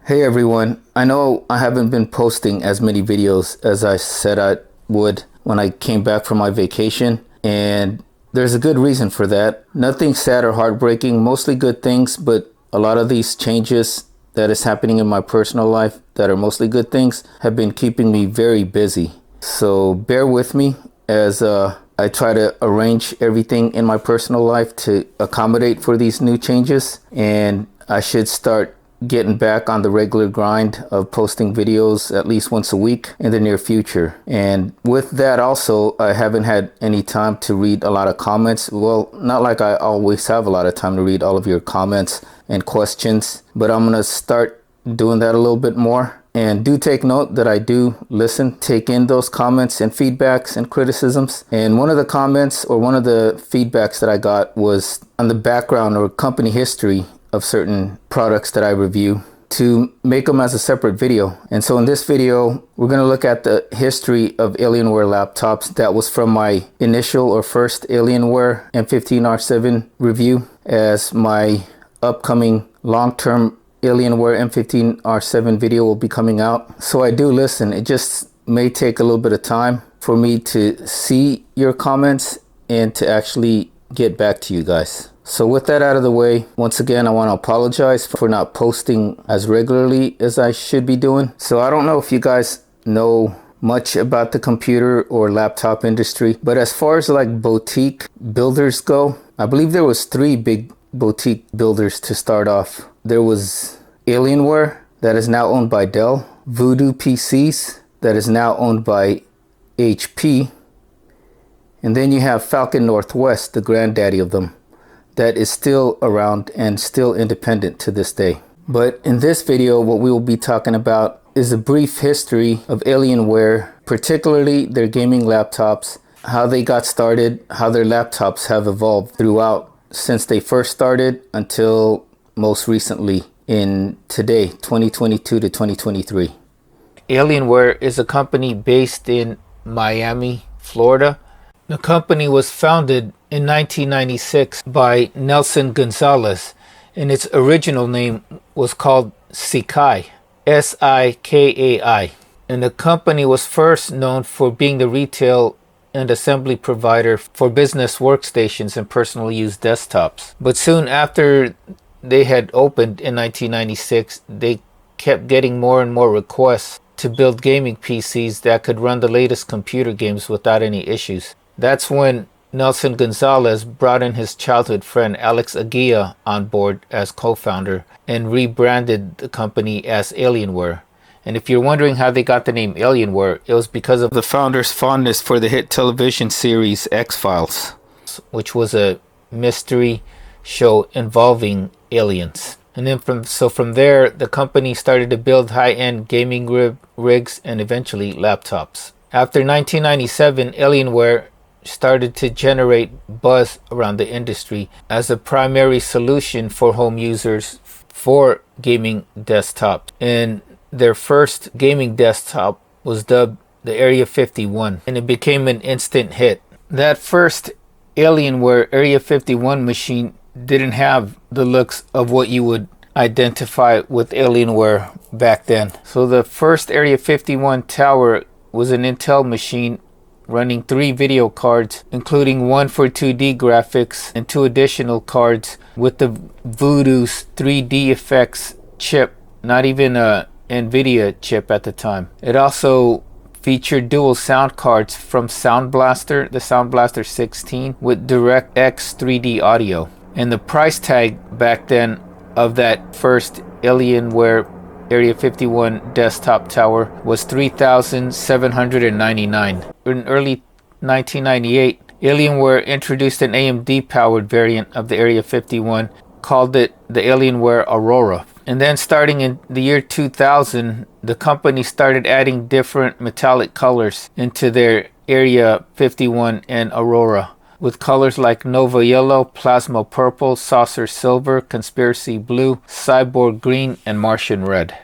Hey everyone, I know I haven't been posting as many videos as I said I would when I came back from my vacation, and there's a good reason for that. Nothing sad or heartbreaking, mostly good things, but a lot of these changes that is happening in my personal life that are mostly good things have been keeping me very busy. So bear with me as I try to arrange everything in my personal life to accommodate for these new changes, and I should start getting back on the regular grind of posting videos at least once a week in the near future. And with that also, I haven't had any time to read a lot of comments. Well, not like I always have a lot of time to read all of your comments and questions, but I'm gonna start doing that a little bit more. And do take note that I do listen, take in those comments and feedbacks and criticisms. And one of the comments or one of the feedbacks that I got was on the background or company history of certain products that I review, to make them as a separate video. And so in this video, we're going to look at the history of Alienware laptops. That was from my initial or first Alienware M15 R7 review, as my upcoming long-term Alienware M15 R7 video will be coming out. So I do listen. It just may take a little bit of time for me to see your comments and to actually get back to you guys. So with that out of the way, once again, I want to apologize for not posting as regularly as I should be doing. So I don't know if you guys know much about the computer or laptop industry, but as far as like boutique builders go, I believe there was 3 big boutique builders to start off. There was Alienware, that is now owned by Dell, Voodoo PCs, that is now owned by HP, and then you have Falcon Northwest, the granddaddy of them, that is still around and still independent to this day. But in this video, what we will be talking about is a brief history of Alienware, particularly their gaming laptops, how they got started, how their laptops have evolved throughout since they first started until most recently in today, 2022 to 2023. Alienware is a company based in Miami, Florida. The company was founded in 1996 by Nelson Gonzalez, and its original name was called Sikai, S-I-K-A-I. And the company was first known for being the retail and assembly provider for business workstations and personal use desktops. But soon after they had opened in 1996, they kept getting more and more requests to build gaming PCs that could run the latest computer games without any issues. That's when Nelson Gonzalez brought in his childhood friend Alex Aguilla on board as co-founder and rebranded the company as Alienware. And if you're wondering how they got the name Alienware, it was because of the founder's fondness for the hit television series X-Files, which was a mystery show involving aliens. And then from there, the company started to build high-end gaming rigs and eventually laptops. After 1997, Alienware started to generate buzz around the industry as a primary solution for home users for gaming desktops. And their first gaming desktop was dubbed the Area 51, and it became an instant hit. That first Alienware Area 51 machine didn't have the looks of what you would identify with Alienware back then. So the first Area 51 tower was an Intel machine running 3 video cards, including one for 2D graphics and 2 additional cards with the Voodoo's 3D effects chip, not even a NVIDIA chip at the time. It also featured dual sound cards from Sound Blaster, the Sound Blaster 16, with DirectX 3D audio. And the price tag back then of that first Alienware Area 51 desktop tower was $3,799. In early 1998, Alienware introduced an AMD powered variant of the Area 51, called it the Alienware Aurora. And then starting in the year 2000, the company started adding different metallic colors into their Area 51 and Aurora, with colors like Nova Yellow, Plasma Purple, Saucer Silver, Conspiracy Blue, Cyborg Green, and Martian Red.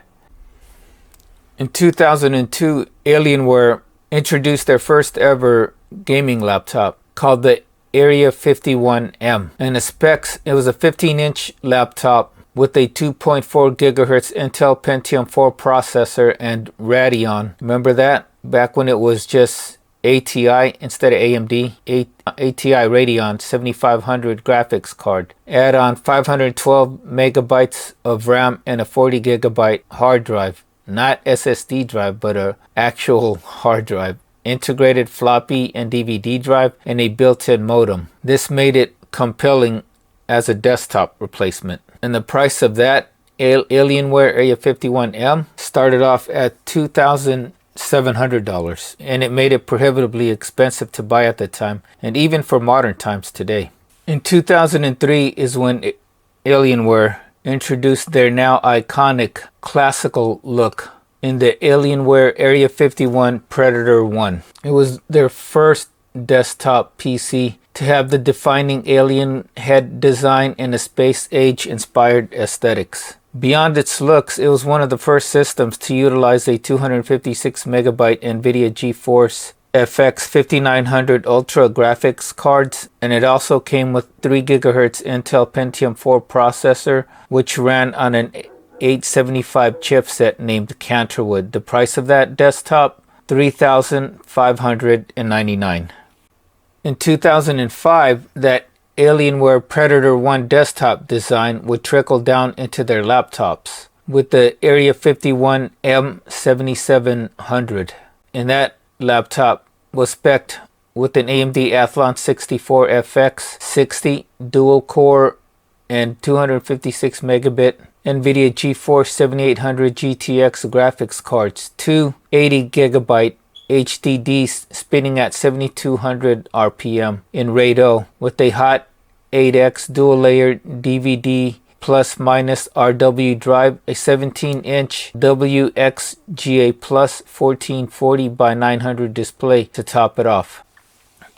In 2002, Alienware introduced their first ever gaming laptop called the Area 51M. And the specs, it was a 15-inch laptop with a 2.4 gigahertz Intel Pentium 4 processor and Radeon. Remember that? Back when it was just ATI instead of AMD. ATI Radeon 7500 graphics card. Add on 512 megabytes of RAM and a 40 gigabyte hard drive. Not SSD drive, but an actual hard drive. Integrated floppy and DVD drive and a built-in modem. This made it compelling as a desktop replacement. And the price of that Alienware Area 51M started off at $2,700, and it made it prohibitively expensive to buy at the time, and even for modern times today. In 2003 is when Alienware introduced their now iconic classical look in the Alienware Area 51 Predator 1. It was their first desktop PC to have the defining alien head design and a space age inspired aesthetics. Beyond its looks, it was one of the first systems to utilize a 256 megabyte NVIDIA GeForce FX 5900 Ultra graphics cards, and it also came with 3 GHz Intel Pentium 4 processor, which ran on an 875 chipset named Canterwood. The price of that desktop, $3,599. In 2005, that Alienware Predator 1 desktop design would trickle down into their laptops with the Area 51 M7700. And that laptop was spec'd with an AMD Athlon 64 FX 60 dual core and 256 megabit NVIDIA GeForce 7800 GTX graphics cards, two 80 gigabyte HDDs spinning at 7200 RPM in RAID 0 with a hot 8X dual layer DVD plus minus RW drive, a 17-inch WXGA plus 1440 by 900 display to top it off.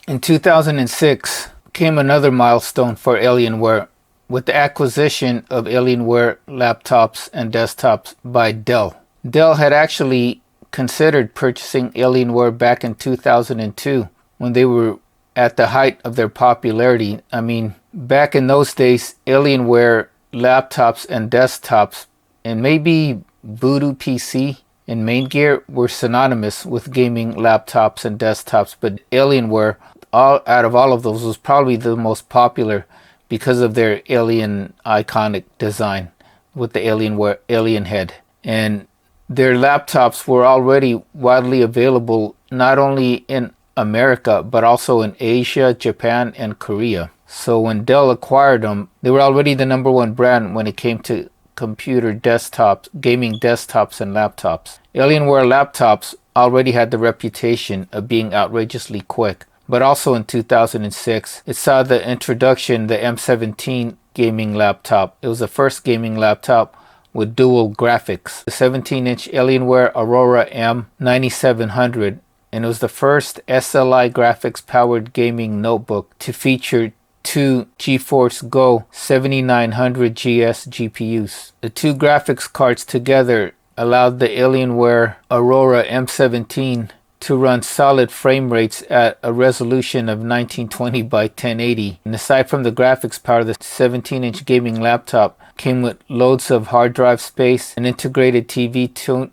In 2006 came another milestone for Alienware with the acquisition of Alienware laptops and desktops by Dell. Dell had actually considered purchasing Alienware back in 2002 when they were at the height of their popularity. I mean, back in those days, Alienware laptops and desktops, and maybe Voodoo PC and Main Gear, were synonymous with gaming laptops and desktops, but Alienware, out of all of those, was probably the most popular because of their alien iconic design with the Alienware alien head. And their laptops were already widely available not only in America but also in Asia, Japan, and Korea. So when Dell acquired them, they were already the #1 brand when it came to computer desktops, gaming desktops and laptops. Alienware laptops already had the reputation of being outrageously quick, but also in 2006, it saw the introduction, the M17 gaming laptop. It was the first gaming laptop with dual graphics. The 17-inch Alienware Aurora M9700, and it was the first SLI graphics powered gaming notebook to feature two GeForce Go 7900 GS GPUs. The two graphics cards together allowed the Alienware Aurora M17 to run solid frame rates at a resolution of 1920 by 1080. And aside from the graphics power, the 17-inch gaming laptop came with loads of hard drive space, an integrated TV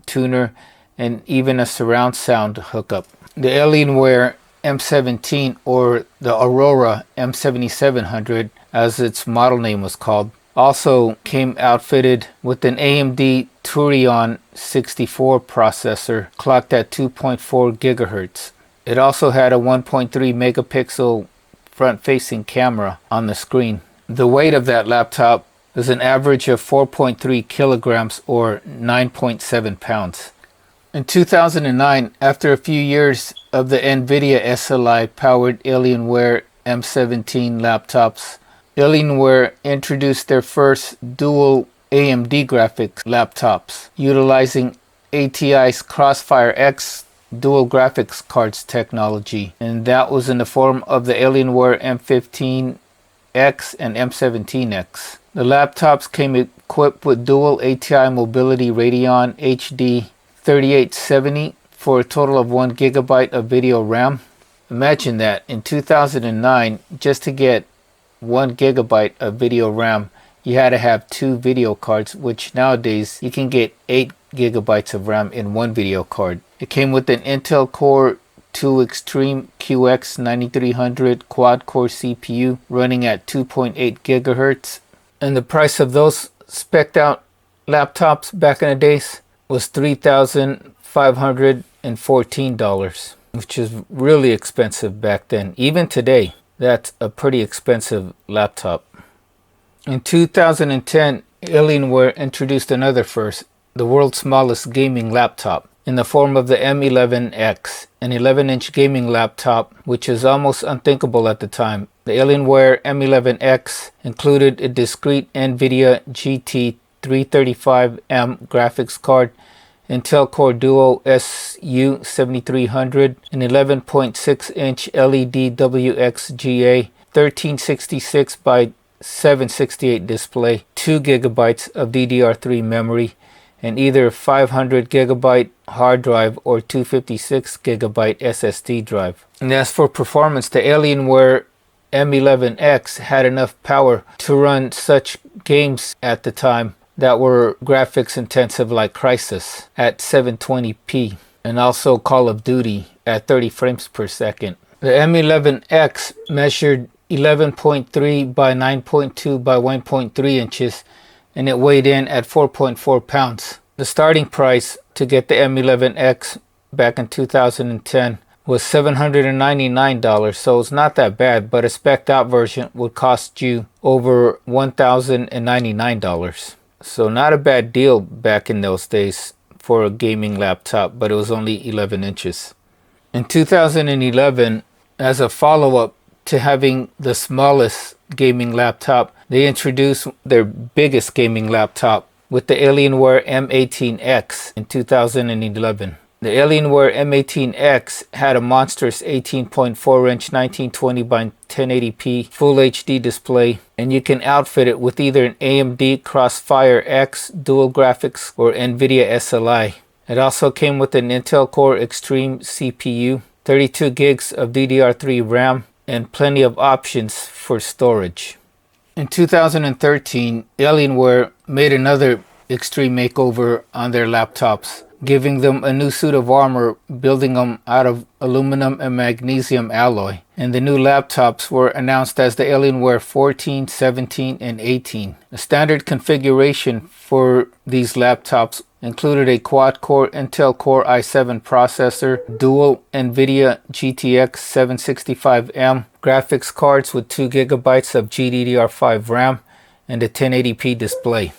tuner, and even a surround sound hookup. The Alienware M17, or the Aurora M7700 as its model name was called, also came outfitted with an AMD Turion 64 processor clocked at 2.4 gigahertz. It also had a 1.3 megapixel front-facing camera on the screen. The weight of that laptop was an average of 4.3 kilograms or 9.7 pounds. In 2009, after a few years of the NVIDIA SLI-powered Alienware M17 laptops, Alienware introduced their first dual AMD graphics laptops, utilizing ATI's Crossfire X dual graphics cards technology, and that was in the form of the Alienware M15 X and M17X. The laptops came equipped with dual ATI Mobility Radeon HD 3870 for a total of 1 gigabyte of video RAM. Imagine that in 2009, just to get 1 gigabyte of video RAM, you had to have 2 video cards, which nowadays you can get 8 gigabytes of RAM in one video card. It came with an Intel Core 2 Extreme QX 9300 quad-core CPU running at 2.8 gigahertz. And the price of those spec'd out laptops back in the days was $3,514, which is really expensive back then. Even today, that's a pretty expensive laptop. In 2010, Alienware introduced another first, the world's smallest gaming laptop, in the form of the M11X, an 11-inch gaming laptop, which is almost unthinkable at the time. The Alienware M11X included a discrete NVIDIA GT 335M graphics card, Intel Core Duo SU7300, an 11.6-inch LED WXGA 1366 by 768 display, 2 gigabytes of DDR3 memory, and either 500 gigabyte hard drive or 256 gigabyte SSD drive. And as for performance, the Alienware M11X had enough power to run such games at the time that were graphics intensive like Crysis at 720p and also Call of Duty at 30 frames per second. The M11X measured 11.3 by 9.2 by 1.3 inches and it weighed in at 4.4 pounds. The starting price to get the M11X back in 2010 was $799, so it's not that bad, but a spec'd out version would cost you over $1,099. So not a bad deal back in those days for a gaming laptop, but it was only 11 inches. In 2011, as a follow-up to having the smallest gaming laptop, they introduced their biggest gaming laptop with the Alienware M18X in 2011. The Alienware M18X had a monstrous 18.4-inch 1920 by 1080p Full HD display, and you can outfit it with either an AMD Crossfire X dual graphics or NVIDIA SLI. It also came with an Intel Core Extreme CPU, 32 gigs of DDR3 RAM, and plenty of options for storage. In 2013, Alienware made another extreme makeover on their laptops, giving them a new suit of armor, building them out of aluminum and magnesium alloy. And the new laptops were announced as the Alienware 14, 17, and 18. The standard configuration for these laptops included a quad-core Intel Core i7 processor, dual NVIDIA GTX 765M graphics cards with 2 gigabytes of GDDR5 RAM, and a 1080p display.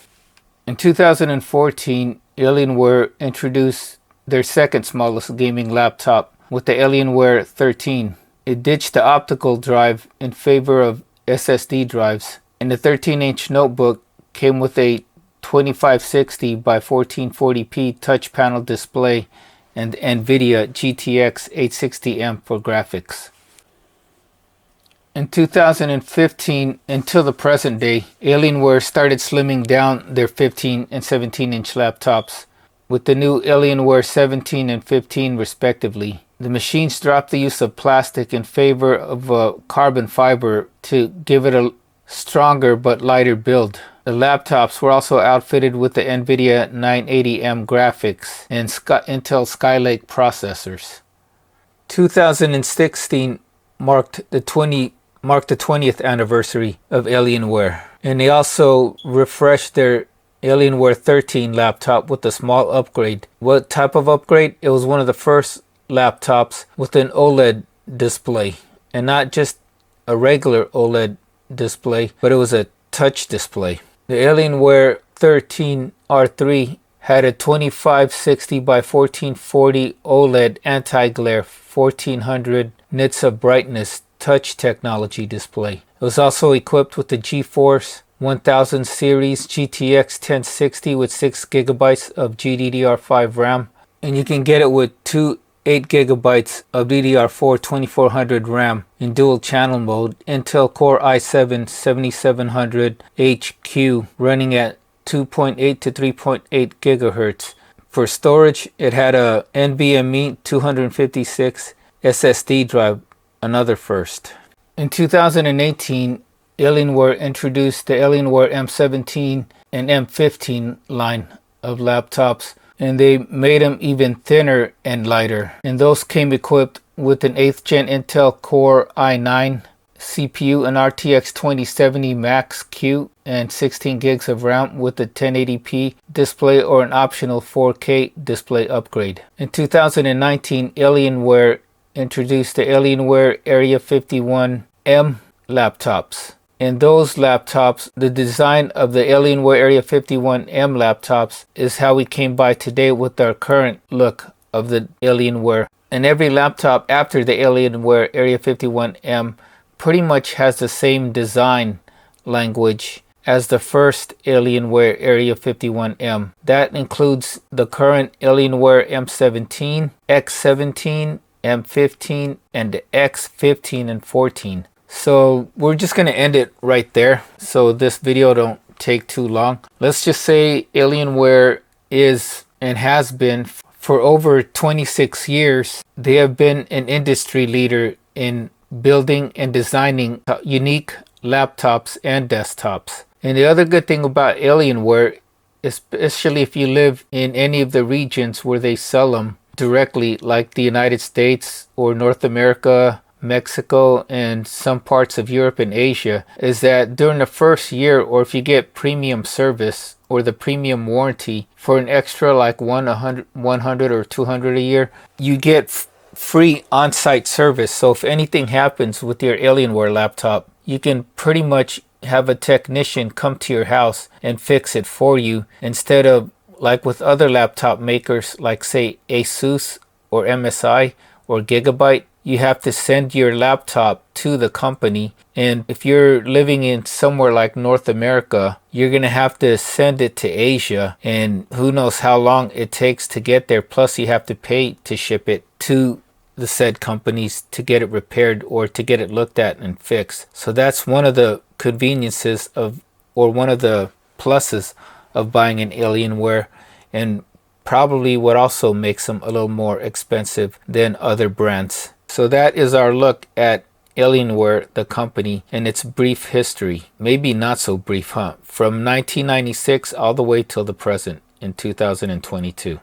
In 2014, Alienware introduced their second smallest gaming laptop with the Alienware 13. It ditched the optical drive in favor of SSD drives, and the 13-inch notebook came with a 2560 by 1440p touch panel display and NVIDIA GTX 860M for graphics. In 2015 until the present day, Alienware started slimming down their 15 and 17-inch laptops with the new Alienware 17 and 15 respectively. The machines dropped the use of plastic in favor of carbon fiber to give it a stronger but lighter build. The laptops were also outfitted with the NVIDIA 980M graphics and Intel Skylake processors. 2016 marked the 20th anniversary of Alienware, and they also refreshed their Alienware 13 laptop with a small upgrade. What type of upgrade? It was one of the first laptops with an OLED display, and not just a regular OLED display, but it was a touch display. The Alienware 13 R3 had a 2560 by 1440 OLED anti-glare 1400 nits of brightness touch technology display. It was also equipped with the GeForce 1000 series GTX 1060 with 6 gigabytes of GDDR5 RAM, and you can get it with two 8 gigabytes of DDR4 2400 RAM in dual channel mode, Intel Core i7 7700 HQ running at 2.8 to 3.8 gigahertz. For storage, it had a NVMe 256 SSD drive, another first. In 2018, Alienware introduced the Alienware M17 and M15 line of laptops, and they made them even thinner and lighter. And those came equipped with an 8th gen Intel Core i9 CPU, an RTX 2070 Max Q, and 16 gigs of RAM with a 1080p display or an optional 4K display upgrade. In 2019, Alienware introduced the Alienware Area 51M laptops. In those laptops, the design of the Alienware Area 51M laptops is how we came by today with our current look of the Alienware. And every laptop after the Alienware Area 51M pretty much has the same design language as the first Alienware Area 51M. That includes the current Alienware M17, X17, M15, and the X15 and 14. So we're just going to end it right there so this video don't take too long. Let's just say Alienware is and has been for over 26 years. They have been an industry leader in building and designing unique laptops and desktops. And the other good thing about Alienware, especially if you live in any of the regions where they sell them directly, like the United States or North America, Mexico, and some parts of Europe and Asia, is that during the first year, or if you get premium service or the premium warranty for an extra like 100 or 200 a year, you get free on-site service. So if anything happens with your Alienware laptop, you can pretty much have a technician come to your house and fix it for you, instead of like with other laptop makers like say Asus or MSI or Gigabyte. You have to send your laptop to the company, and if you're living in somewhere like North America, you're gonna have to send it to Asia, and who knows how long it takes to get there. Plus you have to pay to ship it to the said companies to get it repaired or to get it looked at and fixed. So that's one of the conveniences of, or one of the pluses of buying an Alienware, and probably what also makes them a little more expensive than other brands. So that is our look at Alienware, the company, and its brief history. Maybe not so brief, huh? From 1996 all the way till the present in 2022.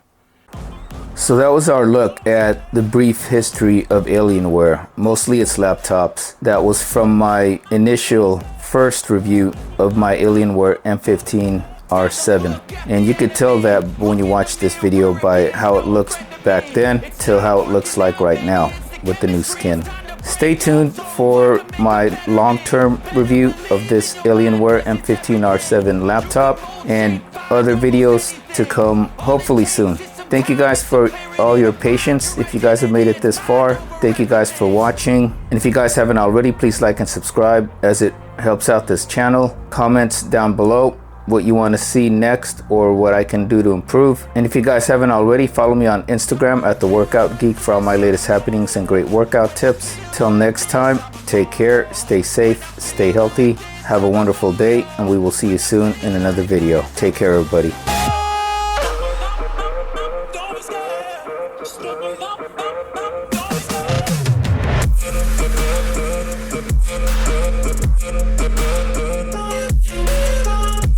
So that was our look at the brief history of Alienware, mostly its laptops. That was from my initial first review of my Alienware M15 R7. And you could tell that when you watch this video by how it looks back then till how it looks like right now with the new skin. Stay tuned for my long-term review of this Alienware M15 R7 laptop and other videos to come hopefully soon. Thank you guys for all your patience. If you guys have made it this far, thank you guys for watching. And if you guys haven't already, please like and subscribe as it helps out this channel. Comments down below what you want to see next or what I can do to improve. And if you guys haven't already, follow me on Instagram at The Workout Geek for all my latest happenings and great workout tips. Till next time, take care, stay safe, stay healthy, have a wonderful day, and we will see you soon in another video. Take care, everybody.